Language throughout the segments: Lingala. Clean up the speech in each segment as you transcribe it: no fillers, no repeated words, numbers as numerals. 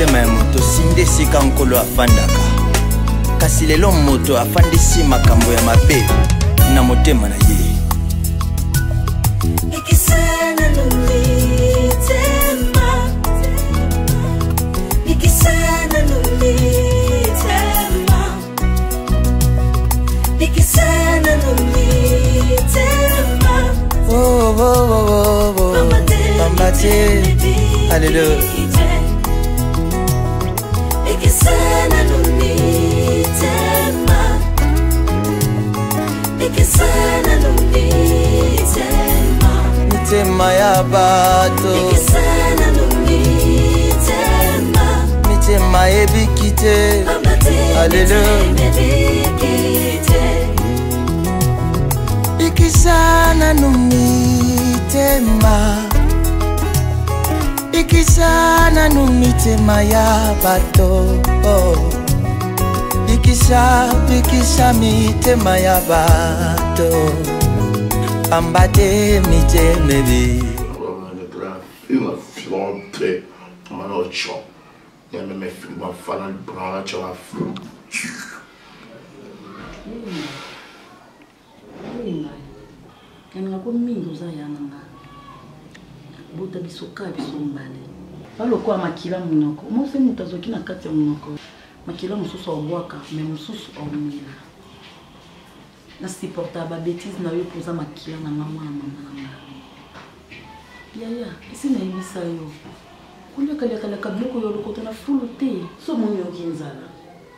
motema ya moto sinde sika nkolo afandaka kasi lelo moto afandisi makambo ya mabe na motema na ye Ikisana numitema Ikisana numitema Ikisana numitema Oh oh oh oh Mamate Alléluia Ikisana numitema Ikisana numitema Mitema ya bato Ikisana numitema Mitema ebikite Alléluia Ikisana numitema Ikisana numitema ya bato Ikisa mitema ya bato Ambate mitemebi Kana ko mingo za yananga buta bisoka bisombale balo kwa makila munoko mose mutazoki na kati ya munoko makila mususu obwaka mais mususu omila na supporta ba bêtise na yo poza makila na mama na mama ya isi na ibisa yo kunya kala kabloko yo lokota na fulute so munyo kinzala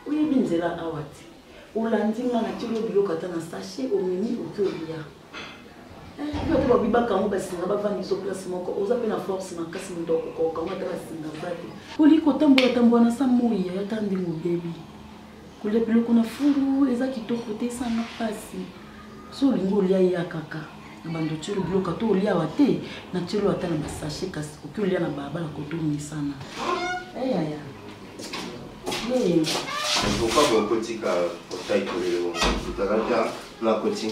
uyebinzela awati ulandinga na tilo biloka ta na sachet omini otolia Yo te babi bakamu basinga bavandi so place moko oza pe na force na kasi ndoko ko kama ta basinga vati kuli ko tambola na samoya ya tandi mu baby kule biloko na fulu eza kitoko te sanga pasi so lingo lia ya kaka na bando tshilo biloko to lia wate na tshilo ata na basashe kasi okulia na babala ko tuni sana ya Pourquoi vous pouvez taille pour les gens? La côté.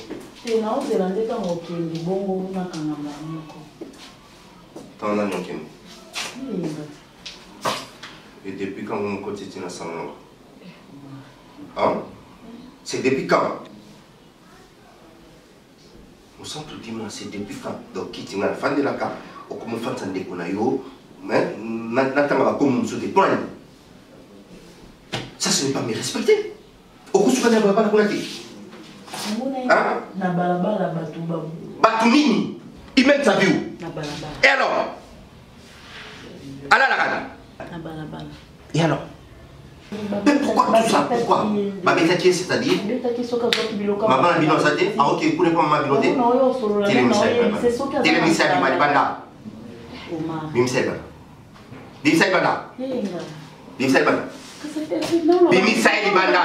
Et na on zela ndeka mokindi bongo na kangamba moko. T'en as un Et depuis quand vous côté tu n'as sans nom? Hein? C'est depuis quand? On sent tout dimanche, c'est depuis quand? Donc qui t'y a fan de la carte? Ou comme fan s'en déconne yo? Mais n'attends comme on se déconne. Ça ce n'est pas me respecter. Au coup tu vas n'avoir pas la qualité. Na balabala batu babu. Batu nini? Il met sa vie. Na balabala. Et alors? Alors na balabala. Et alors? Mais pourquoi tout ça? Pourquoi? Ma bête qui est c'est-à-dire? Maman a dit non, ça dit? Ah ok, vous ne pouvez pas m'abiloter? Télémissaire du Malibanda. Bimsel Banda. Bimsel Banda. Bimsel Banda.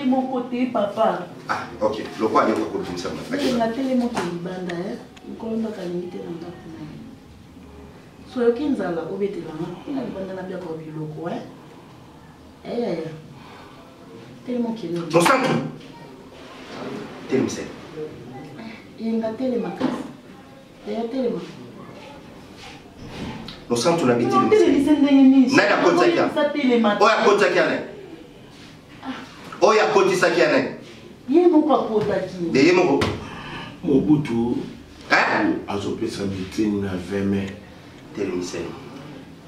Mon côté, papa. Ah, ok. Le quoi est le côté Bimsel Banda? La télé mon Banda, on a limité dans la so yo kinzala obetela ina libanda na bia ko biloko tellement qu'il est bon sang télémissaire inga télémakasi téléma no sang tu n'habites télémissaire nada kota kia oya kota kia ne oya koti sakia ne ye moko kota ki de ye moko Mobutu azopesa meeting na 20 mai télémissaire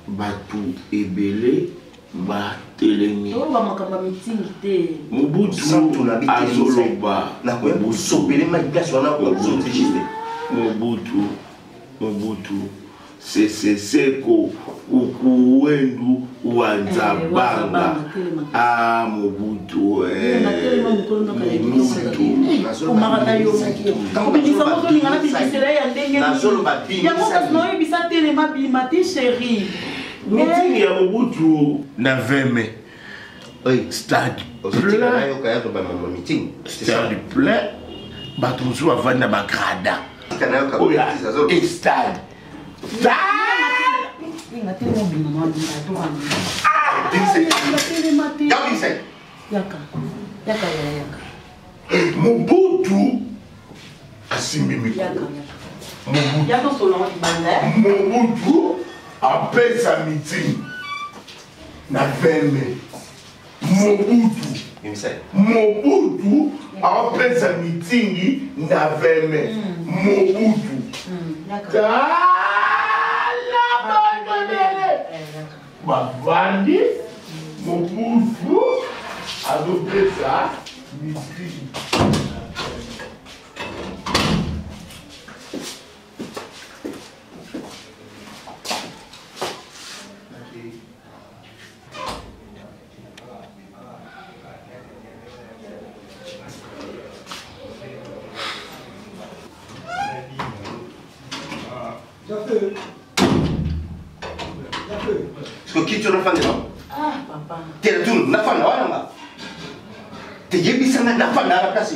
batu ebele ba telemi to ba makamba meeting te Mobutu azoloba na ko sopele ma place wana ko zotejiste Mobutu seko ukuwendu wanzabanga Mobutu meeting ya Mobutu na 20 mai stade plein bato mosusu bavanda bagrada stade Mobutu asimbi mikolo Mobutu apesa meeting na 20 mai. Mobutu apesa mitingi na 20 mai. Mobutu. Bavandi Mobutu apesa mitingi. Parce que qui tu as fait Ah, papa. Tu es tout, n'a pas là. Tu es bien ça n'a pas là la place.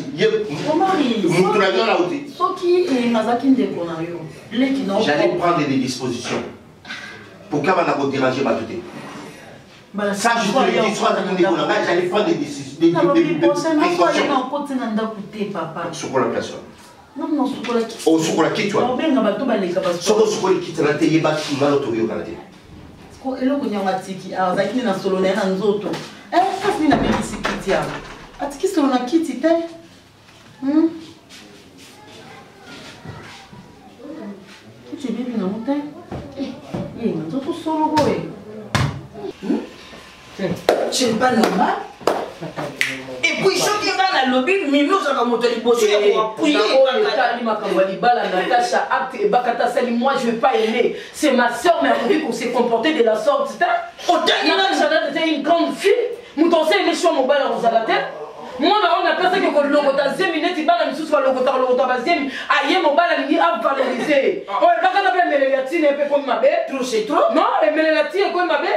Comment il J'allais prendre des dispositions. Pourquoi on a pas dérangé ma tête? Ça, je te le dis, j'allais prendre des précautions. Sur quoi la place? Non, non, sur quoi la place? Oh, sur quoi la place? Sur quoi la place? Sur quoi la place? eloko nyanga tiki azaki na solo na nzoto kasi na bebisi kiti ya atiki solo na kiti te kiti bibi na mote na nzoto solo boye c'est pas normal. Et puis je dis dans la lobby mimi osaka moto liboso ya ko appuyer kali makambo libala Natacha acte et bakata sali moi je vais pas aimer c'est ma sœur mais on dit qu'on s'est comporté de la sorte autant il a une grande fille muto c'est les choix mobile en zalate moi on a pensé que le logota zemineti bana misusu ba logota bazemi aye mobile ni a valoriser oh bakata bien melatine un peu comme mabe trop c'est trop non et melatine comme mabe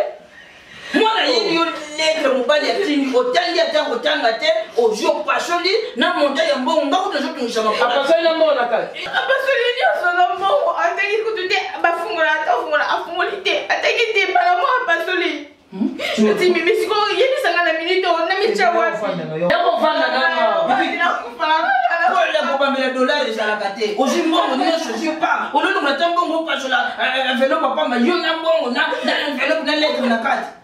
moi la yini yo lettre mobile ya tini otandi ata kotanga te ojo pasoli na monta ya mbongo ngako tozo tunisha mapa pasoli na mbongo nakala pasoli ni osolo mbongo ataki kutute bafungola atafungola afungoli te ataki te bala mo pasoli tu mimi siko yeni sanga na minute na micha wapi yako vanda nana la boba mela dollar ezala kate oji mbongo ni choisi pas olono na tambongo pasola envelope papa ma yo na mbongo na envelope na lettre na kati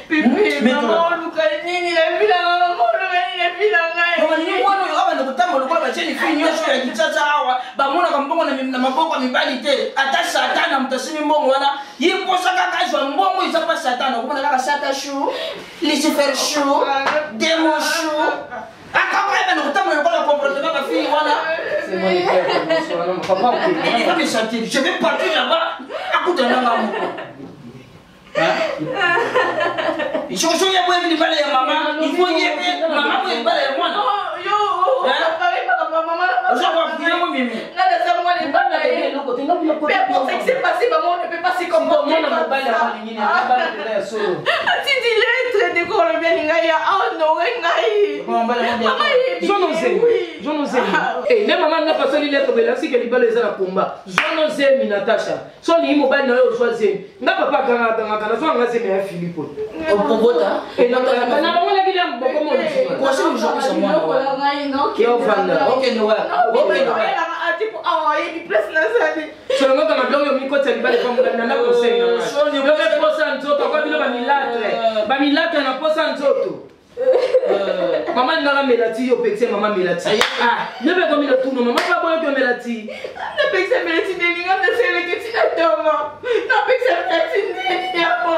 Pipi, maman, Luka, nini, la vie, la maman, la vie, la ngai. Maman, ni mwana yo aba ndokutamba lokola bacheni fi nyosho ya kichacha hawa, ba mona kambongo na maboko mibali te, ata satana mtasimi mbongo wana, yiposa kaka jwa mbongo izapa satana, kumana kaka sata chou, Lucifer chou, démon chou. Akaba eba ndokutamba lokola comportement ba fi wana. C'est mon éclair, papa, il va me sentir, je vais partir là-bas, akuta nanga moko. Il faut que ya bwe libala ya mama, il faut yebe mama bwe libala ya mwana. Yo, maman, Oja kuya mo mimi. Nada sa moi libala ye. Peu importe ce qui s'est passé, maman ne peut pas se comporter. Si tu lettre de Colombien ngai ya honorer ngai. Eh, ne maman n'a pas soli lettre mais là si que libala eza na combat. Zono zemi Natacha. So ni mobile na yo choisir. Nga papa kana so nga zemi ya Philippe. Opobota. Et na bango la kile mboko mo. Kwa si ujoki sa mwana. Yo vanda. Okay no wa. Okay no wa. Tipo ah, il place na sali. So nga kana bloyo mi kota libala kwa mwana na conseil na. So ni yo be posa nzoto kwa bilo ba milatre na posa nzoto. Maman n'a pas melati yo pexé maman melati. Ah, ne be comme il tourne maman pas bon que melati. Ne pexé melati de ninga de sele que tu n'attends. Ne pexé melati de niamo.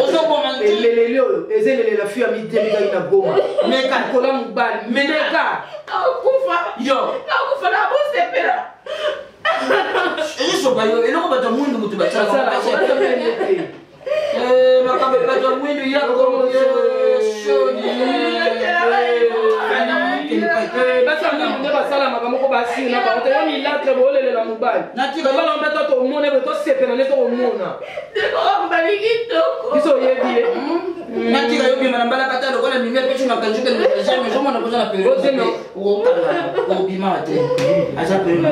Ozo komandi. Lelelelo, ezele la fille ami demi na goma. Meka kola mubali, meneka. Akufa. Yo. Akufa na bo sepera. Eso bayo, eloko bato mundu mutu bacha. Makabe bato mundu yako shoni. Basa mimi ne basala makamoko basi na ba to mi latre bolele la mubali. Baba la mbeto to mone beto sepena ne to mona. Deko mbali kitoko. Biso yebi. Natika yobi manambala kata lokola mimi pecho na kanjuka ni jamais jomo na poza na période. O bima ate. Acha période.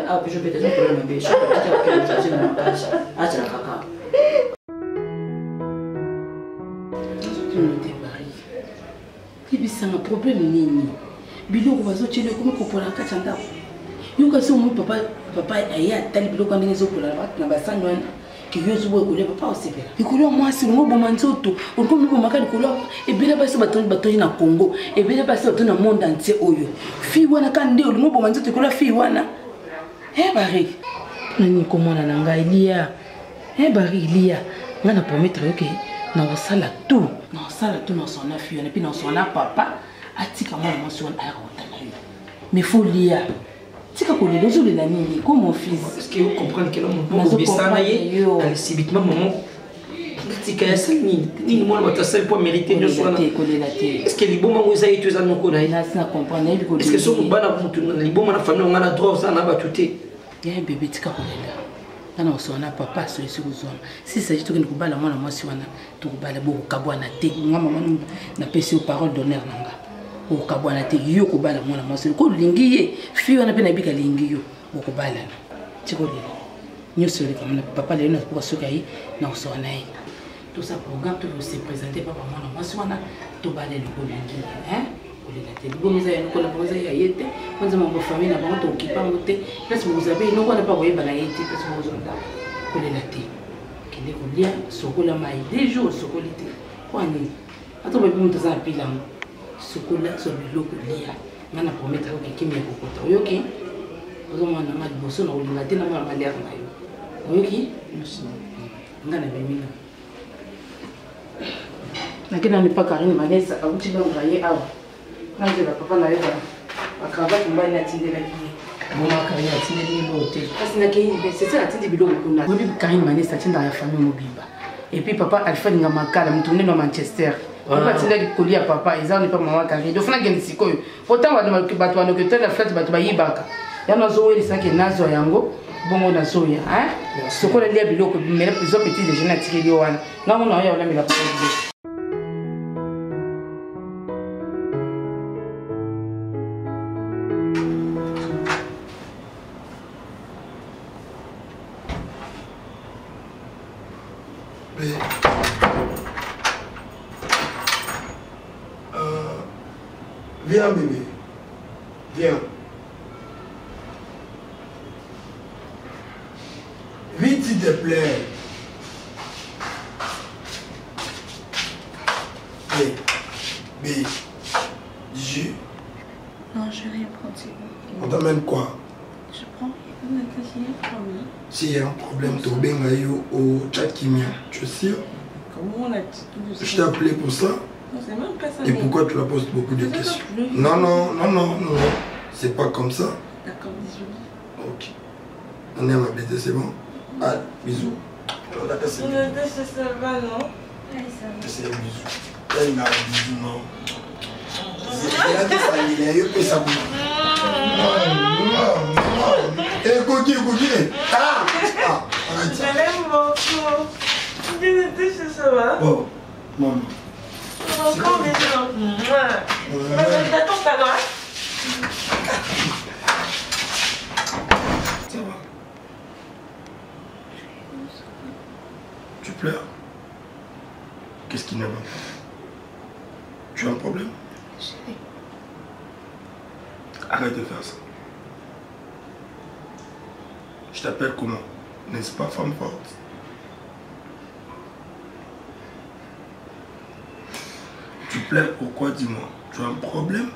Ah pecho peut-être un problème mais je peux pas que ça c'est na casa. Acha kaka. Kibisa na problème nini? Biloko bazochele comme kopola kati ndako. Yoka so mu papa aya tali biloko ndenge zo kola na basani wana. que yo zo boye kolia papa osepela likolo moi c'est ngo boma nzoto onko mi boma ka likolo ebele basi batoni na Congo ebele basi batoni na monde entier oyo fi wana ka nde ngo boma nzoto kola fi wana bari nani komona na ngai lia bari lia ngana promettre OK na sala tout na sona fi wana puis na sona papa atika mwana mwasi wana aya kotala yo mais faut lia tika ko lelo zo lela nini ko mon fils est-ce que vous comprenez que l'homme peut besana ye allez subitement maman tika ya sani ni moi ma tasa pour mériter de soi est-ce que liboma ngoza yetu za noko na ina sina comprendre ko est-ce que so bana mutu liboma na famille on a droit ça na ba tuté ya bébé tika ko lela kana osona papa so esi kuzona si s'agit to kubala mwana mwasi wana to kubala bo kabwana te ngama mwana na pesi parole d'honneur nanga o kabwana te yo kubala mwana mwasi ko lingi ye fi wana pe na bika lingi yo o kubala tiko lelo nyoso le comme papa le na pour soka yi na osona yi tout ça programme tout se présenter papa mwana mwasi wana to bala le ko lingi la télé bon ça y ko la boza ya yete kwanza mambo famille na bango to kipa ngote place vous avez no kwana pa koyeba na yete place vous zonda ko la télé kende ko lia sokola mai des jours sokolite kwani ato ba bimu tsa pila sokola so biloko lia ngana promettre ko kimi ya kokota oyoki ozo mwana ma boso na ulinga tena mwana malère na yo oyoki ngana bimina nakena ni pa Karine Vanessa abuti bangaye awa nje la papa na yo ba cravate mbali na tindela ki mama Karine atindeli lote parce na ki c'est ça atindi biloko kuna bobi Karine Vanessa tinda ya famille mobimba et puis papa Alfred Ngamakala mtourner dans Manchester papa tindeli kolia papa ezani pa mama Karine do fana geni sikoyo pourtant wa de bato wana que la fête bato bayibaka yana zo weli saki nazo yango bongo na soya sokola lia biloko mais les petits déjeuner tikeli wana ngamo na yo la mila papa Viens bébé, viens. Vite s'il te plaît. Bé, dis-je. Non, je vais rien prendre. On t'amène quoi? Je prends une problème. S'il y a un problème, tu as au Tchakimia, tu es sûr? Comment on a dit? Je t'ai appelé pour ça. Non, c'est même pas ça. Et pourquoi tu la poses beaucoup de questions? Non. C'est pas comme ça. D'accord, bisous. Ok. On est à m'habiter, c'est bon? Ah, bisous. On a cassé. Ça va, non? Allez, ça va. C'est un bisou. Là, il m'a dit bisou, non. Il a dit ça, il a eu que ça. Eh, Coquille. Ah, arrête ça. Je l'aime beaucoup. Ça va? Oh, maman. Encore bisous. J'attends ta droite. Ça va. Tu pleures? Qu'est-ce qui ne va pas? Tu as un problème? Chérie. Arrête de faire ça. Je t'appelle comment? N'est-ce pas femme forte? Tu pleures pourquoi, dis-moi? Tu as un problème?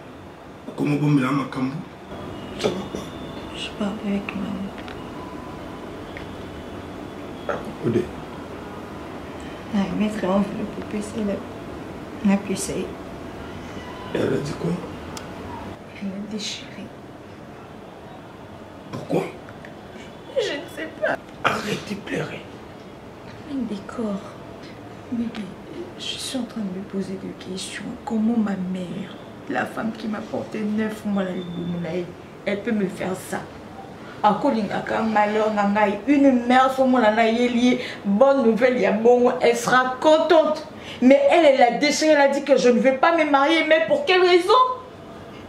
Comment bon Milan Makambo? Ça va pas? Je parle avec ma mère. Odé. Maître, on veut le poupée, c'est la puce. Et elle a dit quoi? Elle m'a déchiré. Pourquoi? Je ne sais pas. Arrête de pleurer. Un décor. Bébé, je suis en train de me poser des questions. Comment ma mère, la femme qui m'a porté 9 mois la ligue, elle peut me faire ça? Malheur, une mère, bonne nouvelle, elle sera contente. Mais elle a déchiré, elle a dit que je ne vais pas me marier. Mais pour quelle raison?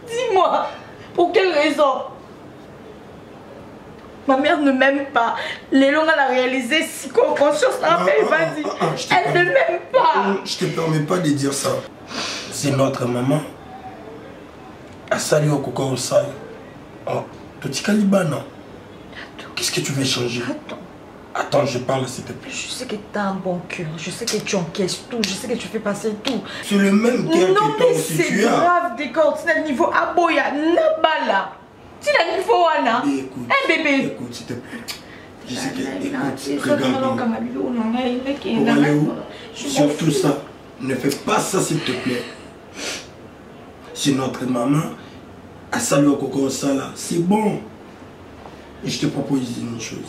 Dis-moi, pour quelle raison? Ma mère ne m'aime pas. Léon, elle a réalisé si conscience la fait, vas-y. Elle ne m'aime pas. Je te permets pas de dire ça. C'est notre maman. Asali au coco au sali. Oh, tu t'y calibas, non? Qu'est-ce que tu veux changer? Attends. Attends, je parle s'il te plaît. Je sais que tu as un bon cœur, je sais que tu encaisses tout, je sais que tu fais passer tout. C'est le même cœur que toi aussi tu as. Non mais c'est grave, d'accord, tu as le niveau aboya, nabala. Tu as le niveau wana. Écoute, bébé. Écoute, s'il te plaît. Je sais que, écoute, regarde-moi. Pour aller où? Surtout ça, ne fais pas ça s'il te plaît. C'est notre maman. À saluer au coco ça là, c'est bon. Et je te propose une chose.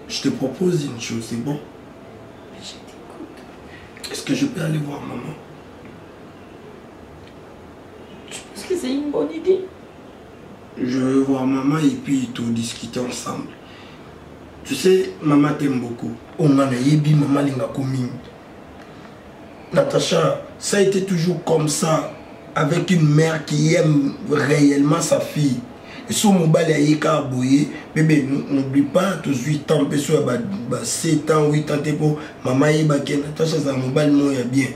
C'est bon? Je t'écoute. Est-ce que je peux aller voir maman? Tu penses que c'est une bonne idée? Je veux voir maman et puis tout discuter ensemble. Tu sais, maman t'aime beaucoup. On a yebi maman linga komi. Natacha, ça a été toujours comme ça. Avec une mère qui aime réellement sa fille. Et si on va aller à Boye, bébé, n'oublie pas, tous 8 ans, 7 ans, 8 ans, pour maman et Baké, Natacha, ça m'a bien.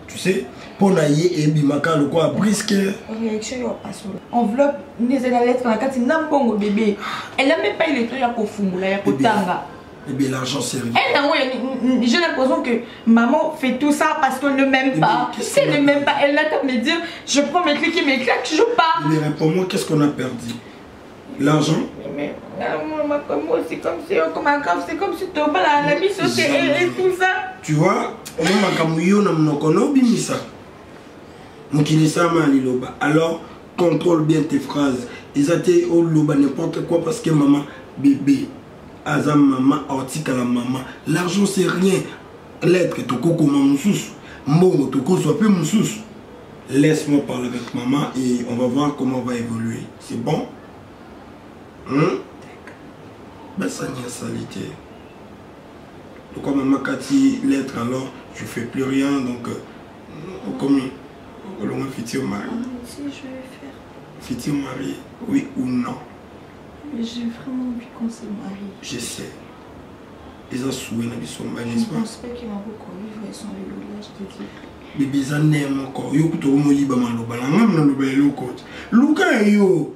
Tu sais, pour naïe et bimaka, le quoi, brisque. Enveloppe, la lettre, quand n'a pas bébé. Elle n'a même pas eu les trucs à Kofumula, à Kotanga. Bébé, l'argent c'est rien. J'ai l'impression que maman fait tout ça parce qu'elle ne m'aime pas. Si elle ne m'aime pas, elle n'a qu'à me dire je prends mes clics et mes claques, je pars. Mais réponds-moi, qu'est-ce qu'on a perdu? L'argent? Mais moi, c'est comme si c'est comme si tu as la vie et tout ça. Tu vois, alors contrôle bien tes phrases. Ils étaient au loba n'importe quoi parce que maman, bébé. Azam maman, article à la maman. L'argent c'est rien. L'être est au coco maman sous. Mon toko soit plus mon sous. Laisse-moi parler avec maman et on va voir comment on va évoluer. C'est bon? Ben ça n'y a salité. Donc comme maman Cathy l'être alors, je fais plus rien donc comme on va faire au mari. Si je vais faire. Fiti au mari, oui ou non? Mais j'ai vraiment envie qu'on se marie. Je sais. Ils ont souhaité qu'ils sont mariés, n'est-ce pas? Je ne pense pas qu'ils vont beaucoup vivre sans le là, je te dis. Bébé, ils en aiment encore. Yo, kuto mo liba maloba. La ngam na loba yo coach. Luka yo.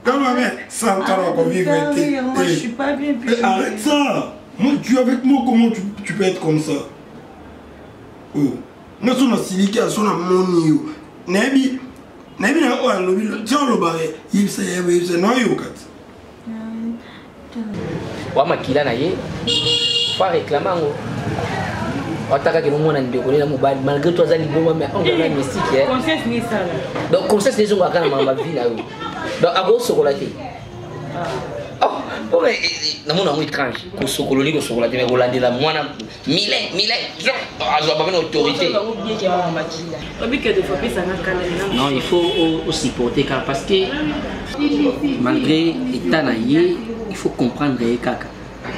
Quand ma mère, sans encore vivre. Moi, je suis pas bien. Arrête ça. Moi, tu es avec moi, comment tu peux être comme ça? Oh. Moi, je suis siliqué, je suis moni yo. Nebi na oya lobi tiens lo bare il sait non yo kat wa makila na ye fa réclamer ngo otaka ke mona ndeko na mobile malgré toi zali bon mais on a mystique conscience ni ça donc conscience les gens kana mama vie là donc abo sokolate oh mais namona mo étrange ko sokololi ko sokolate mais rolande la mwana mille azo pas une autorité. Non, il faut aussi porter car parce que malgré l'état naïe, il faut comprendre kaka.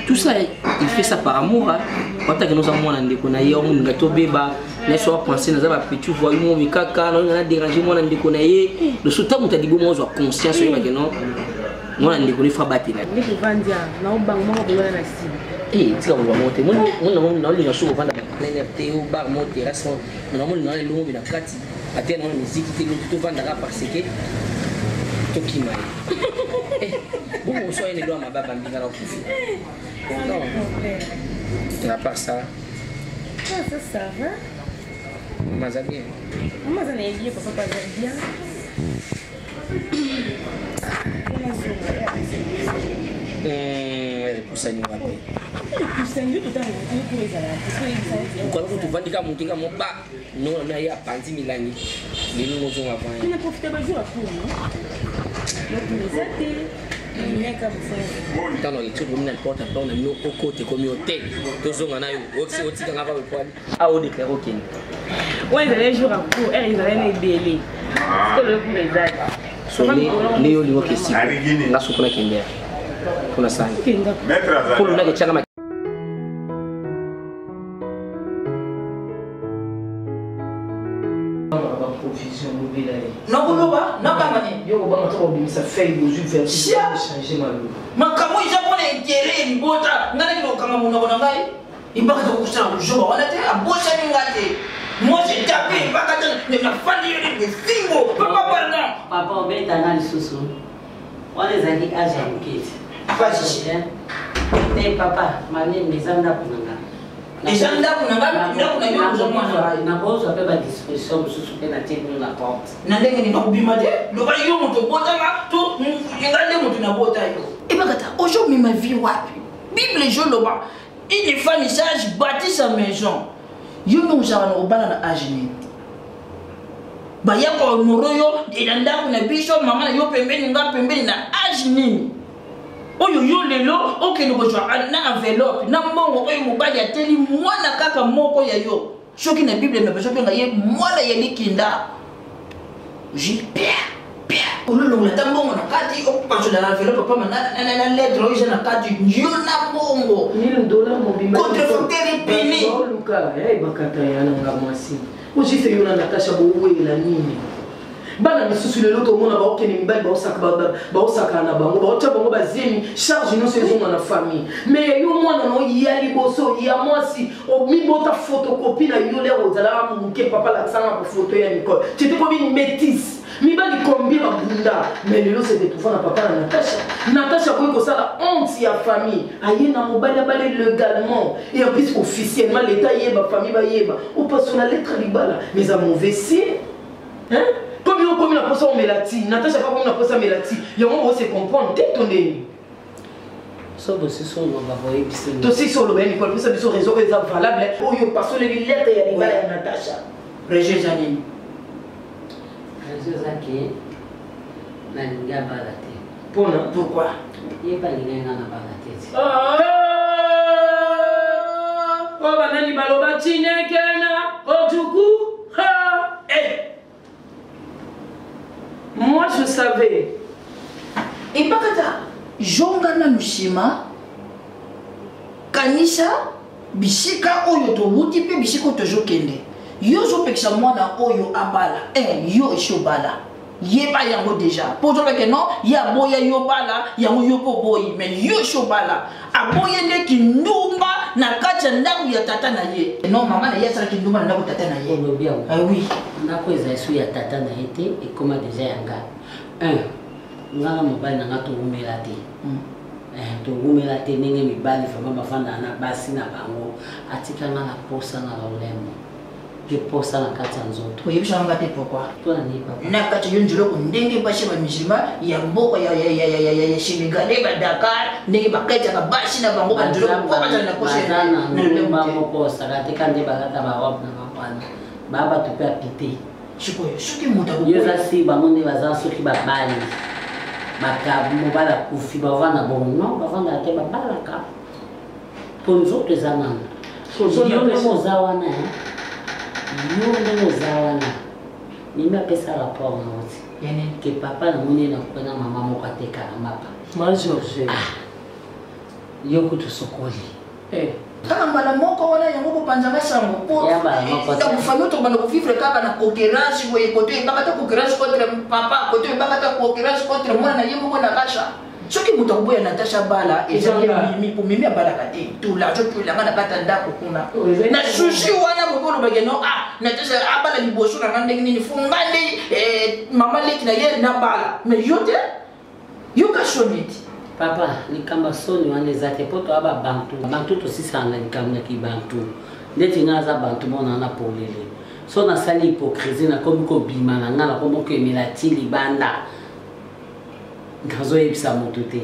Tout ça, il fait ça par amour. Quand nous avons un déco naïe, on a gâteau béba, les soirs pensés, nous avons petit voyou, mais kaka, on a dérangé mon déco naïe. Le soutien, on t'a dit bon, on a conscience que non, on a déco naïe, faut battre. Eh, tu vas voir monter. Mon les gens sont vendre plein de théo, bar monter, restaurant. Mon amour dans les longs de la carte. À terre, on musique qui te vendre parce que tout qui m'a. Eh, bon, on soit les doigts ma baba me dans le non. À part ça. Ça va. Maman bien. Maman ça n'est bien, papa pas bien. Pour ça, nous va payer. Quand tu vas dire que mon bas, nous on a eu à Panti Milani. Mais nous nous avons avant. On a profité de jouer à court, non? Dans les trucs, on a n'importe quoi, on a mis au côté comme au thé. Tous on a eu aussi dans la rue. Ah, on déclare ok. Ouais, ils allaient jouer à court, ils allaient bêler. C'est le coup des aides. So Léo Léo qui est si. On a souffert qui est pour la salle. Pour le nez de Tchagama. Non, non, pas mané. Yo, on va trouver ça fait aux yeux verts. Changer ma vie. Ma kamo japonais intérêt ni bota. Nana kilo kama muna kona ngai. Ibaka to kusana kujoba wala te abosha ngate. Moi j'ai tapé ibaka te na fandi ni fingo. Papa pardon. Papa obeta na lisusu. Wale zaki aja mketi. Pas ici. Eh papa, mali mezanda kunanga. Ezanda kunanga ndako na yo uzomwana. Na bozo pe ba disposition mususu pe na table na porte. Na ndenge ni nakubima te. Loba yo moto botanga to ngale moto na bota yo. Ebakata aujourd'hui ma vie wapi. Bible je loba. Une femme sage bâtit sa maison. Yo no uzana obana na ajini. Baya ko moroyo ndako na biso mama na yo pembeni nga pembeni na ajini. Oyo yo lelo okende kozwa na enveloppe na mbongo oyo mobali ateli mwana kaka moko ya yo soki na bible me bazo benga ye mwana ya likinda j'ai pia ololo la tambongo na kati okupazola na enveloppe papa na lettre oyo na kati yo na bongo $1000 mobimba contre facteur pini luka bakata yana ngamwasi ojise yo na Natasha bowela nini bana misusu lelo tomona baokende mibali baosaka na bango baotya bango bazemi charge nyonso ezonga na famille mais yo mwana no ya liboso ya mwasi omibota photocopie na yo lero ozalaka moke papa lakisanga bafoto ya Nicole tete kobi métis mibali combien babunda mais lelo se retrouva na papa na Natasha koyi kosala honte ya famille aye na mobali abale légalement et en plus officiellement l'état yeba famille bayeba opaso na lettre libala mais à mauvais signe hein. Comme la poste melati, Natasha pas comme la poste melati. Il y a un moment où c'est comprendre t'es ton nez. So bossi solo baboye biseni. To si solo ben Nicole, ça biso raison est valable. Oh yo passo les lettres ya libala ya Natasha. Régé Janine. Régé Zaki na linga balate. Pourquoi? Il pas linga na balate. Oh banani baloba chinekena otuku. Ha! Eh. Moi je savais. Et bakata jonga na nushima kanisa bisika oyo to wuti pe bisiko to jokende. Yo zo peksa mwana oyo abala. Yo ishobala. Yeba yango déjà. Pour dire que non, ya boya yo bala, yango yo po boyi, mais yo shobala. Aboye ne kindumba na kacha ndaku ya tata na ye. Non maman na yesa kindumba na ndaku tata na ye. Ah oui. Ndako ezasu ya tata na ete et comment déjà yanga. Nganga mobali na ngato umela te. To umela te nenge mibali fama bafanda na basi na bango. Atika na la posa na lolemo. Je pense à la carte en zone. Oui, je ne sais pourquoi. Toi, la nuit, papa. Na carte yon jolo ndenge bashi ba musulman ya mboko ya Sénégalais ba Dakar ndenge bakati ka bashi na bango ba jolo ko ba na koshe na le mambo ko sakate kande bakata ba wap na mapana. Baba tu peux apiter. Chikoyo, soki muta ko. Yoza si ba monde baza soki ba bali. Maka mobala kufi ba vana bon non, ba vana te ba balaka. Ponzo te zanana. Ponzo no zawana. Yo ndenge zawana mimi apesa rapport na wote yani ke papa na moni na kupena mama moko ateka na mapa ma George yo kutu sokoli kaka mbala moko wana yango bopanzanga sango po ya mbala moko ta kufanya to bana kuvivre kaka na concurrence boye côté bakata concurrence contre papa côté bakata concurrence contre mwana na yembo na kasha soki muta kuboya Natasha bala ezali mimi pour mimi bala kati tout l'argent pour la ngana kata ndako kuna na sushi wana bokolo bageno Natasha abala liboso na ngande nini fungande mama leki na ye na bala mais yote yo ka shoneti papa likamba soni wana ezate poto aba bantu to sisana likamba ki bantu ndeti ngaza bantu mona na polele so na sali hypocrisie na komi ko bima na ngala komo ko emilati libanda ngazo yebisa moto te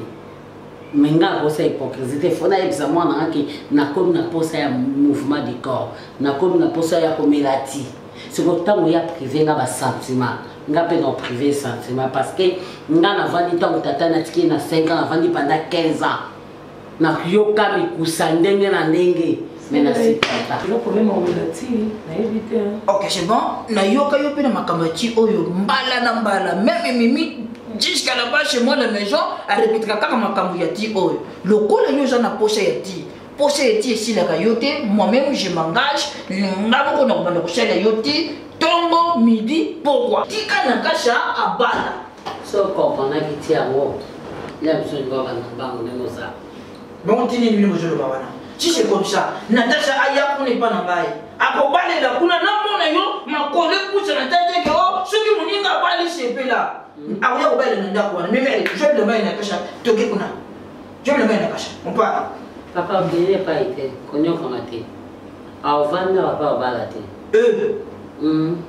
menga ko sa hypocrisie te fona yebisa mwana ngaki na komi na posa ya mouvement du corps na komi na posa ya komelati siko tango ya privé nga ba sentiment nga pe no privé sentiment parce que nga na vandi tango tata na tiki na 5 ans na vandi pendant 15 ans na yoka mi kusandenge na ndenge mais na sipata le problème on melati na éviter. OK c'est bon na yoka yo pe na makamati oyo mbala na mbala même mimi jusqu'à là-bas chez moi la maison a répété kaka makambo ya ti oyo lokola yo za na poche ya ti ici la kayote moi-même je m'engage ngabo ko na bana ko shala yoti tongo midi pourquoi tika na kasha abala so comprendre ki ti awo ya besoin de voir na bango ne ça bon tini ni mo jolo bana si c'est comme ça Natasha aya ko ne pas na ngai akobale la kuna na mona yo makole kucha na tete ke o soki muninga bali sepela akoya kobale na ndako wana mimi je le mets na kasha toke kuna je le mets na kasha on part Papa, il n'est pas été. Qu'on a commenté. Avant, il n'a pas balaté.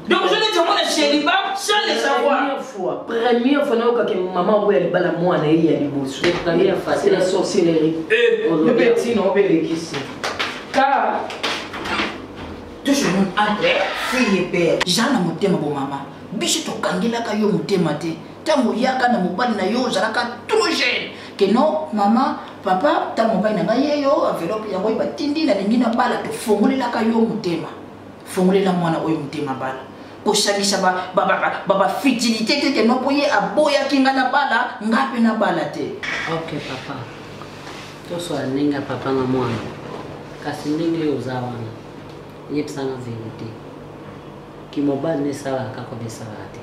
Donc je dis moi le célibat sans le savoir. Première fois que maman voit les balles à moi il y a des bouches. Première fois c'est la sorcellerie. Le petit non peut les kisser. Car toujours André fille et père. Jana motema bo mama. Bishi to kangela ka yo motema te. Tango yaka na mobali na yo zalaka trop jeune. Que non maman papa ta mobali na ngai yo enveloppe yango batindi na lingi na bala to fongolela ka yo motema. Fongolela mwana oyo motema bala. Kosalisa baba fitilité te no poye aboya kinga na bala ngape na bala te. OK papa. To so ninga papa na mwana. Kasi ndenge uzawana. Yepsa na vérité. Ki mobali ne sala ka ko besala te.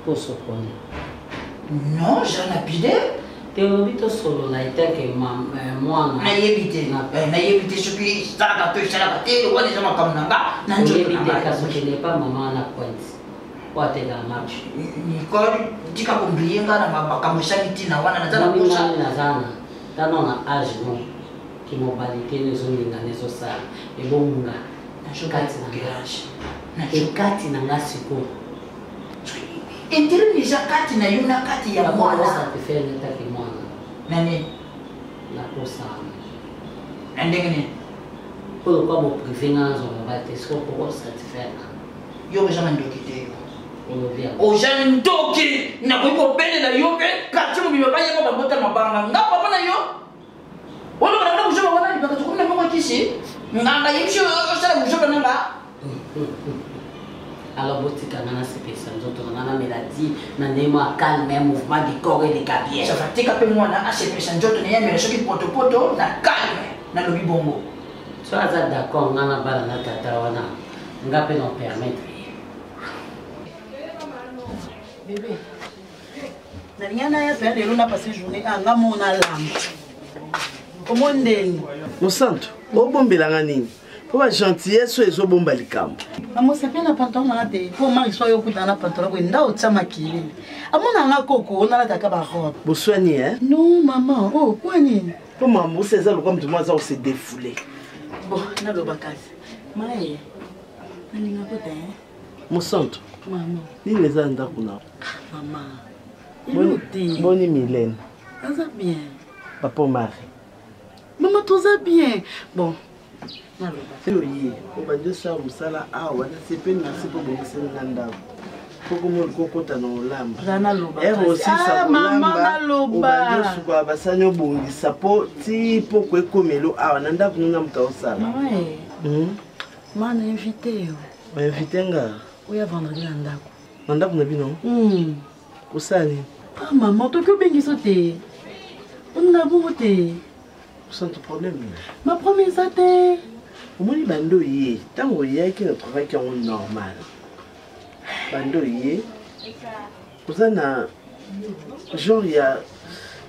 Posso kone. Non, j'en ai pidé. Teorito solo la ite che mwana na yebite ce qui stara to sala te wali sama kamnanga na njo na kaso che ne pas maman na pointe what est match ni ko dika ko mbiyenga na makamusha mitina wana na zana kusa na zana tano na age no ki mobilité ne zo linga ne zo sa e bonga na shokati na garage na shokati na ngasiko Entire ni zakati na yuna kati ya mwana. Sa tefele taki mwana. Nani? La kosa. Ndengene. Pour quoi mon privé ngazo ngabate sko pour sa tefele. Yo jamais ndokite yo. Olovia. O jamais ndoki na ko pele na yo pe kati mo biba ya ko babota mabanga. Nga papa na yo. Wala bana ko joba wana ibaka tukuna mo kisi. Nganga yimsho osala mo joba nanga. Alors, botika nana c'est personne d'autre nana maladie nana moi calme mouvement du corps et des capiers. Ça fatigue un peu moi na assez personne d'autre n'y a mais ce qui poto na calme na lobi bongo. Tu as d'accord nana bala na tata wana ngape non permettre. Bébé. Naniana ya père de luna passer journée anga mona lambe. Comment ndeni? Mon santo, obombelanga nini? Pour gentillesse ezo bomba likambo. Amo sepia na pantalon na te. Pour mari so yo kuta na pantalon ko nda otsa makili. Amona nga koko na la taka ba robe. Bo soigner hein? Non maman, oh quoi ni? Pour maman c'est ça le comme tout moi ça se défouler. Bon, na lo bakasi. Mai. Nani nga kota hein? Mon santo. Maman. Ni les anda kuna. Maman. Boni Mylène. Ça bien. Papa Marie. Maman tout ça bien. Bon. Oye, obanje sa musala awa na sepeni na sipo bokiseni na ndako. Poko mo kokota na olamba. Rana loba. Aussi sa mama loba. Obanje suka basani obongisa po ti poko ekomelo awa na ndako nuna muta osala. Ouais. Mana invité yo. Ba invité nga. Oya vendredi na ndako. Na ndako na bino? Osani. Ah maman, to ko bengiso te. On na bo te. Sans problème. Ma promesse à te. Omoni bando ye, tango ye qui ne travaille qu'en normal. Bando ye. Vous na genre il y a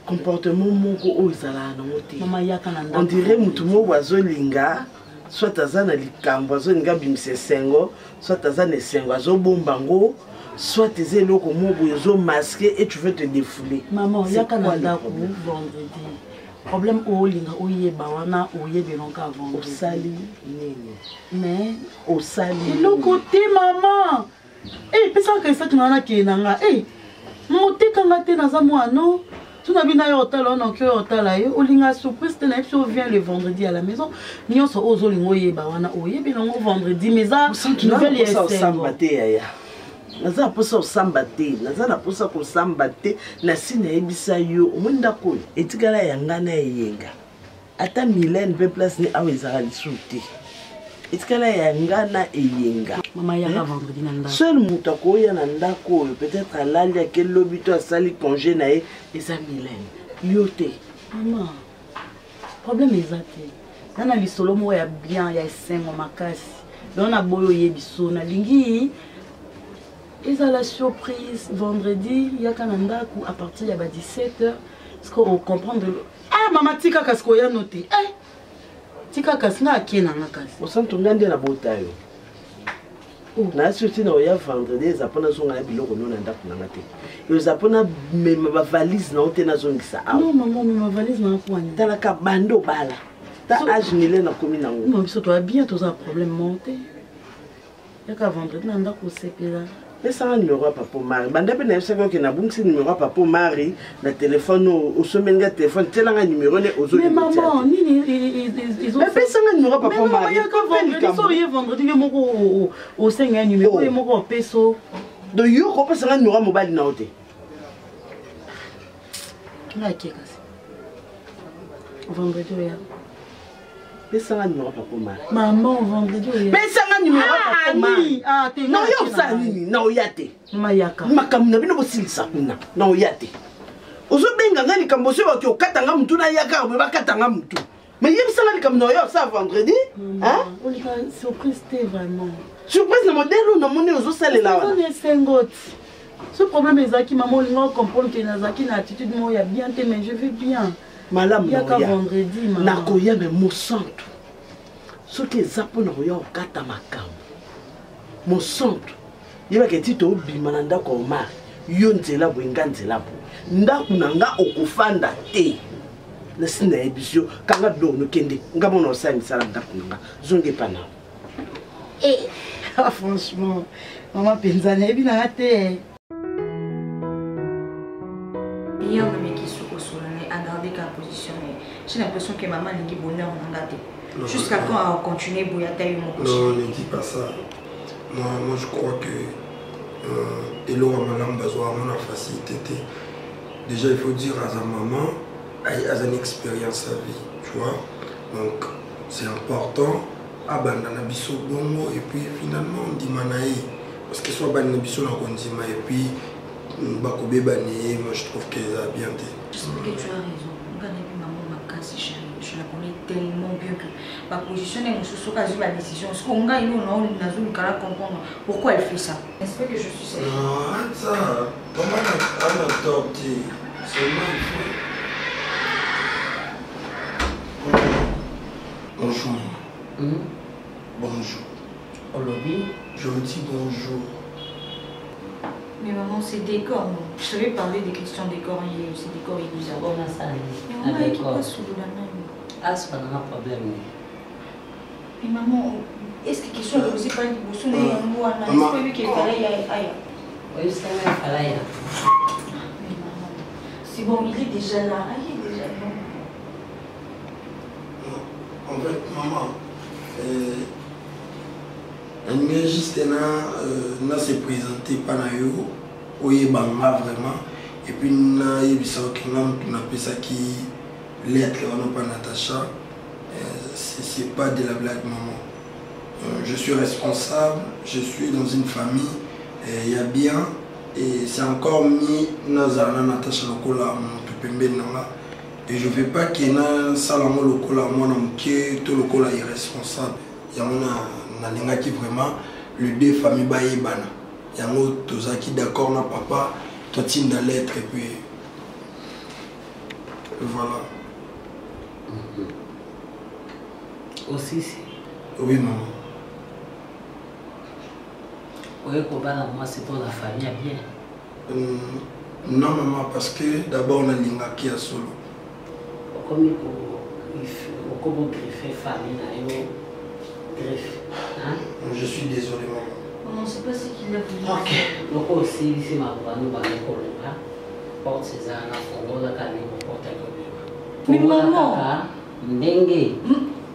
comportement moko o izala na moté. Mama yaka na ndako. On dirait mutu mo wazo linga, soit azana likambo azo linga bimse sengo, soit azana sengo azo bombango, soit tes eloko mo bozo masqué et tu veux te défouler. Maman yaka na ndako vendredi. Problème au linga oye bawana oye belonka avant. Au sali nini. Mais au sali. Le côté maman. Eh pesa que ça tu n'en as qui nanga. Eh monter quand la te naza moi non. Tu n'as bina hôtel on que hôtel là o linga surprise te na vient le vendredi à la maison. Nyo so ozo linga oye bawana oye belonga vendredi mais ça nouvelle est naza posa osamba te naza na posa kosamba te na sina ebisa yo omonda ko etikala yanga na yenga ata Mylène pe place ni awe ezala lisuti etikala yanga na eyenga mama ya vendredi na ndako seul mutu akoya na ndako peut-être alali akel lobi to asali congé na ye eza Mylène yo te maman problème ezate nana lisolo mo ya bien ya esengo makasi dona boyo yebiso na lingi. Et ça la surprise vendredi, il y a Kanandaku à partir de 17h. Parce qu'on comprend de l'eau. Ah maman tika kasko ya noté. Eh tika kasna akena na kasi. Osanto ngande na botayo. na surtout na oya vendredi ezapona zonga na biloko no na ndako nanga te ezapona mema ba valise na ote na zongisa awa non maman mema valise na kwanya talaka bando bala ta âge nile na komi nango non biso to bien to za problème monté yaka vendredi na ndako sepela pesanga numéro ya papa Mari banda pe na yebisaka oke nabungisi numéro ya papa Mari na telefone osomenga telefone tielanga numéro ne mais maman nini ils ont pesanga numéro ya papa Mari ye vendredi ye moko osenga ya numéro ye moko opeso do yo kopesanga numéro ya mobali na ote ngake kasi vendredi oya pesanga numéro ya papa Mari maman vendredi oya pesanga numéro ya papa Mari na yo osala nini na oya te makambo na bino bosilisa kuna na oya te ozobenga nga likambo oso baki okatanga mutu na yaka obe bakatanga mutu mais yebisanga likambo na oya osala vendredi surprise te vraiment surprise na modele na moni ozosalela wana esengoti ce problème ezalaki maman olinga comprendre ke nazalaki na attitude moko ya bien te mais je vais bien malamu yaka vendredi nakoya me mosantu soki eza mpo na koya kokata makambo mosantu yebaka eti toobima na ndako ya Omar yo nzela boye nga nzela boye ndako na nga okofanda te nasi nayebi yo kanga biloko nokende nga mona osala misala ndako na nga zonge epa na franchement mama mpenza nayebi nanga te hier on m'a question au solennel à garder la position. J'ai l'impression que maman n'est pas bonheur en gâté. Jusqu'à quand on continue à tailler mon position. Non, ne dis pas ça. Moi je crois que Elo a madame besoin de facilité. Déjà il faut dire à sa maman, elle a une expérience à vie, tu vois. Donc c'est important abandonner biso bongo et puis finalement on dit manaï parce que soit abandonner biso na kondima et puis Bakobe Bané, moi je trouve qu'elle a bien été. Je sais que tu as raison. Maman m'a cassé, je la connais tellement bien que ma position est mon souci quand j'ai la décision. Ce qu'on a, il y a comprendre pourquoi elle fait ça. Est-ce que je suis sérieuse? Non, ça, comment on a adopté? C'est mal fait. Bonjour. Bonjour. Au lobby. Je vous dis bonjour. Mais maman, c'est décor, non? Je savais parler des questions décor, c'est décor et bizarre. Bon, ça, mais maman, qui passe sous le même. Ah, c'est pas un problème. Mais maman, est-ce que question de vous pas dit, vous sonnez un mot à la est-ce que lui qui est pareil à oui, c'est un pareil. Mais maman, c'est bon, il est déjà là. Il est déjà là. En fait, maman, un juste n'a se présenté pas na yo, oye banga vraiment, et puis na yebisa okingam tu n'appelles ça qui lettre on pas Natacha, c'est pas de la blague maman. Je suis responsable, je suis dans une famille, il y a bien et c'est encore mis nazana Natacha lokola mon tupembe nanga et je veux pas qu'il y ait un salamo lokola moi na mke to lokola irresponsable. Il y a na qui vraiment le deux familles baïbana. Il y a un autre qui d'accord na papa, toi tu dans lettre et puis voilà. Aussi si. Oui maman. Oui, moi c'est pour la famille bien. Non maman parce que d'abord on a l'ingaki à solo. Comme il faut greffer famille na yo. Hein? Je suis désolé maman. Non, c'est pas ce qu'il a voulu. Ok. Donc aussi c'est ma voix nous va le porte ces ans à Congo la canne pour porter comme mais maman ndenge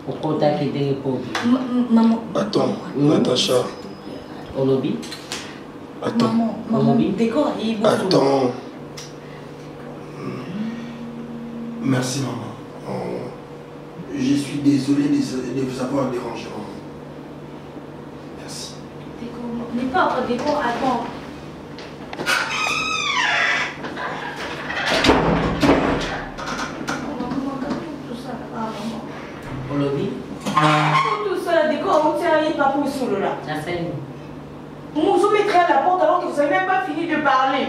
pour porter qui des pour maman attends Natacha au lobby attends maman décor il attends merci maman. Je suis désolé de vous avoir dérangé maman. Merci. Mais pas décor, attends. Au lobby tout ça, décor, on tient pas pour sous là. Vous vous mettrez à la porte alors que vous n'avez même pas fini de parler.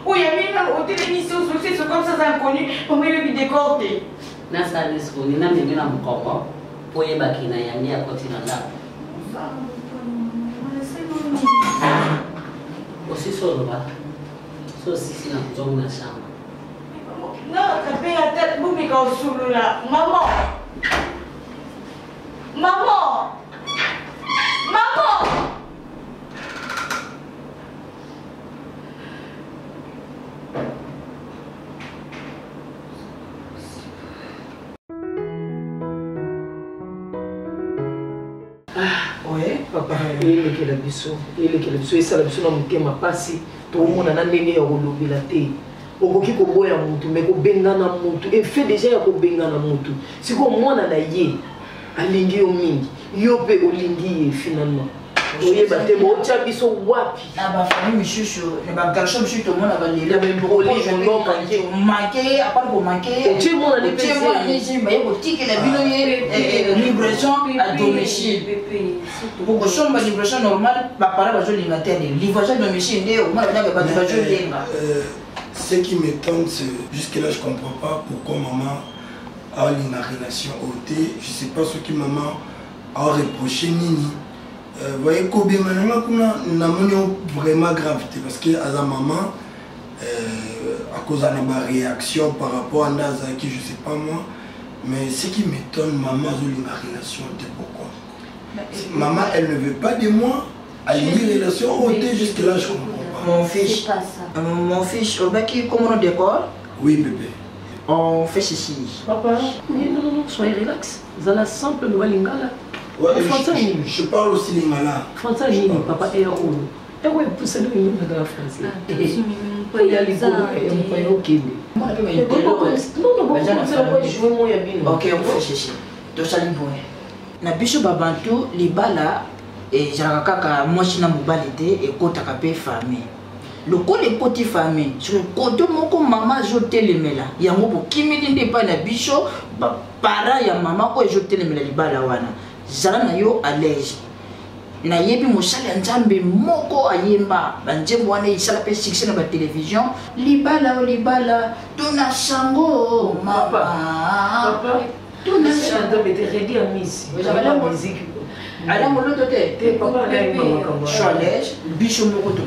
Ou il y a mis au télévision, c'est comme ça, c'est inconnu. Comment il veut décorter? Nasa disponi na mimi na mkopo. Poye bakina ya nia kotina la. Aussi solo ba. So sisi na zongo na shamba. Non, t'as payé la tête, vous, mais quand sous là. Maman! Maman! Maman! Ouais, papa, il est la biso, et ça la biso na mutema pasi, tout le monde a ndenge ya kolobela te. Okoki koboya mutu mais kobengana mutu et fait déjà ya kobengana mutu. Siko mwana na ye alingi yo mingi, yo pe olingi ye finalement. Oyeba te botia biso wapi na ba famille michuchu na ba garçon michuchu to mona ba lele ba broli jondo manqué à part pour manquer tu mona de tu mona ni ba yo tiki la bino ye livraison à domicile pour que son ba livraison normale ba para ba joli ngate livraison à domicile ndio mona ba ba joli lenga. Ce qui m'étonne, c'est jusque-là, je ne comprends pas pourquoi maman a une relation ôtée. Je ne sais pas ce que maman a reproché Nini. Vous voyez, Kobe Manama, on a vraiment gravité parce que à la maman, à cause de ma réaction par rapport à Nazaki, je ne sais pas moi, mais ce qui m'étonne, maman a une relation ôtée. Pourquoi? Maman, elle ne veut pas de moi. Elle a une relation ôtée, jusque-là, je ne comprends pas. Mon fils, mon fils, au bac, comment on décore? Oui, bébé. On fait ceci. Papa, non, soyez relax. Vous allez simple nouvelle lingala. Ouais, je parle aussi lingala. Français, papa, et où? Et où est poussé le nom de la France? Il y a les gars, il y a ok. Non, ok, on fait ceci. Donc, ça lui boit. Na biso babantu libala et kaka mwasi na mobali te ekotaka pe famille lokola ekoti famille sur koto moko mama azotelemela yango bokimeli nde epai na biso bapara ya mama oyo ezotelemela libala wana zala na yo alege nayebi mosala ya nzambe moko ayemba banzembo wana esala mpe succès na batelevizio libala o libala tona sango mama tona sango alors mon autre t'es papa Chalège bicho moko to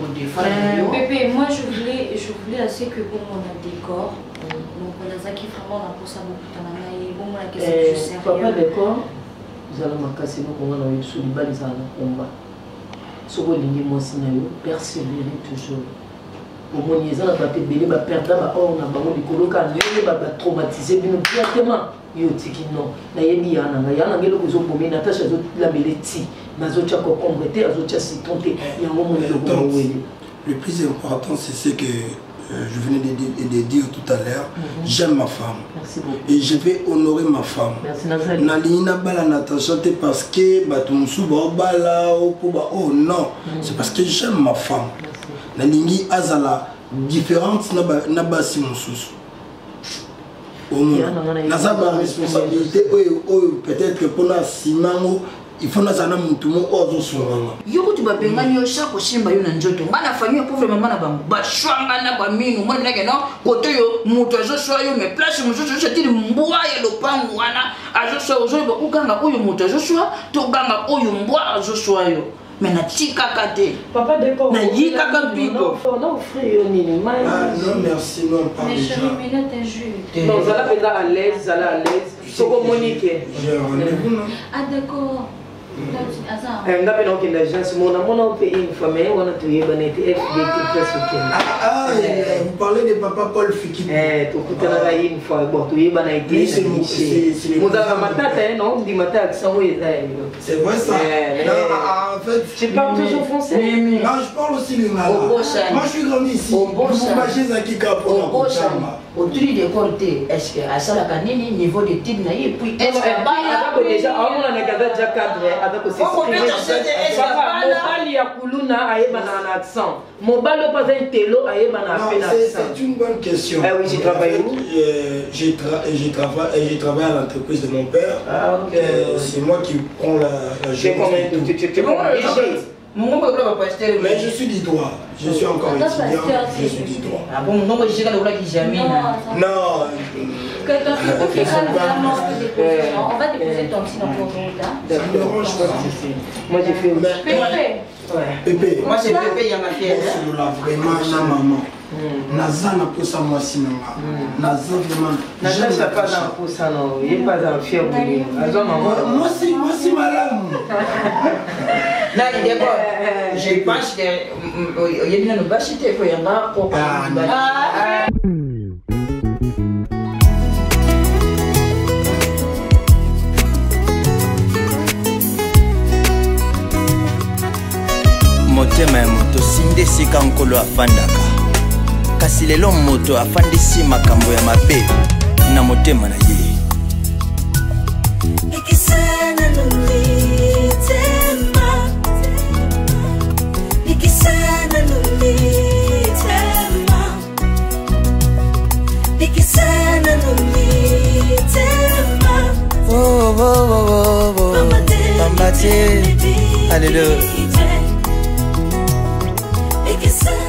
bébé moi je voulais assez que bon on a décor donc on a Zaki vraiment on a pour ça beaucoup de temps et bon la question je sais papa décor vous allez m'acasser nous comment on est sur le bal ça na combat soko lingi moi sinayo persévérer toujours au moins ils ont pas belé ba perdre ba on a ba mo likoloka ndenge ba traumatiser bino directement yo tiki non na yebi yana ngelo kuzo bomé Natasha zo la beleti nazo cha ko combrete azo cha sitonte yango mo lo wele. Le plus important c'est ce que je venais de dire tout à l'heure. J'aime ma femme. Merci beaucoup. Et je vais honorer ma femme. Merci Nazali. Nalina bala Natasha parce que batumsu bala oh non, c'est parce que j'aime ma femme. Nalingi azala différente na basi mususu. Naza ba responsabilité peut-être que pour la simango il faut nazana mutumo ozo songa yoko tu babengani yo shako shimba yo na njoto ngana famille pauvre mama na bango ba shwanga na ba minu mwana nake no koto yo muto azo shwa yo mais place muto zo tili mbwa ya lopangu wana azo shwa ozo ba ukanga oyo muto azo shwa to ganga oyo mbwa azo shwa yo mais na tika kate papa d'accord na yika ka piko non frère nini mai non merci non pas mais chérie mais là t'es juste non ça la à l'aise soko Monique j'ai rendez-vous non ah d'accord nga pena okenda agence mona ope une fois mais wana toyebana ete FDT presque vous parlez de papa Paul Fiki tokutanaka une fois bon toyebana ete mozalaka matata non ndi matata sango eza c'est vrai ça en fait tu parles toujours français non je parle aussi lingala moi je suis grandi ici chez Zaki Kapo au tri de côté est-ce que à ça la canine niveau de type na et puis est-ce que bala déjà on a nakaza déjà cadre avec aussi mobali ya kuluna ayebana na accent mobali pas un télo ayebana na accent c'est une bonne question oui j'ai travaillé où j'ai travaillé à l'entreprise de mon père c'est moi qui prends la gestion Mais je suis du droit. Je suis encore étudiant. Je suis du droit. Ah bon, non, je suis là qui jamais. Non. Que ton fils vraiment on va déposer ton petit dans ton compte. Ça me dérange pas. Moi j'ai fait Pépé. Moi c'est Pépé, il y a ma fille. C'est là vraiment na maman. Naza n'a pas ça moi sinon. Naza vraiment. Naza n'a pas dans ça non. Il n'est pas dans fier pour lui. Moi c'est malade. Là, il est bon. Je pense que il y a bien une bâchette, il faut y en avoir pour. motema ya moto sinde esika nkolo afandaka kasi lelo moto afandisi makambo ya mabe na motema na ye Nikisana nulitema Nikisana nulitema Nikisana nulitema Oh, oh, oh, oh, oh. Mama te, alléluia. Nikisana